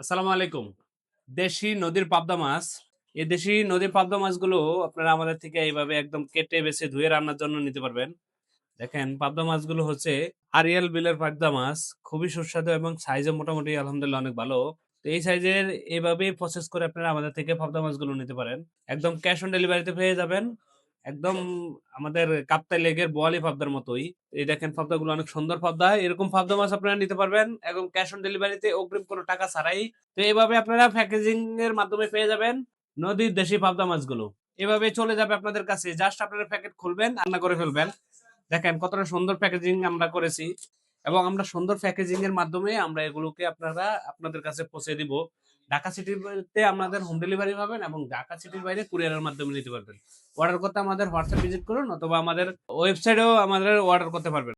আসসালামু আলাইকুম। দেশি নদীর পাবদা মাছ। এই দেশি নদীর পাবদা মাছগুলো আপনারা আমাদের থেকে এইভাবে একদম কেটে বেছে ধুয়ে রান্নার জন্য নিতে পারবেন। দেখেন পাবদা মাছগুলো হচ্ছে আড়িয়াল বিলের পাবদা মাছ। খুবই সুস্বাদু এবং সাইজও মোটামুটি আলহামদুলিল্লাহ অনেক ভালো। তো এই সাইজের এভাবেই প্রসেস করে আপনারা আমাদের থেকে পাবদা মাছগুলো নিতে পারেন। একদম ক্যাশ অন ডেলিভারিতে পেয়ে যাবেন। একদম আমাদের কাপ্তাই লেকের বোয়ালি পাবদার মতোই। এই দেখেন পাবদাগুলো অনেক সুন্দর পাবদা। এরকম পাবদা মাছ আপনারা নিতে পারবেন এবং ক্যাশ অন ডেলিভারিতে অগ্রিম কোনো টাকা ছাড়াই। তো এভাবে আপনারা প্যাকেজিং এর মাধ্যমে পেয়ে যাবেন নদীর দেশি পাবদা মাছগুলো। এভাবে চলে যাবে আপনাদের কাছে। জাস্ট আপনারা প্যাকেট খুলবেন, রান্না করে ফেলবেন। দেখেন কতটা সুন্দর প্যাকেজিং আমরা করেছি এবং আমরা সুন্দর প্যাকেজিং এর মাধ্যমে আমরা এগুলোকে আপনাদের কাছে পৌঁছে দিব। ঢাকা সিটিতে আমাদের হোম ডেলিভারি পাবেন এবং ঢাকা সিটির বাইরে কুরিয়ারের মাধ্যমে নিতে পারবেন। অর্ডার করতে আমাদের হোয়াটসঅ্যাপ ভিজিট করুন অথবা আমাদের ওয়েবসাইটেও আমাদের অর্ডার করতে পারবেন।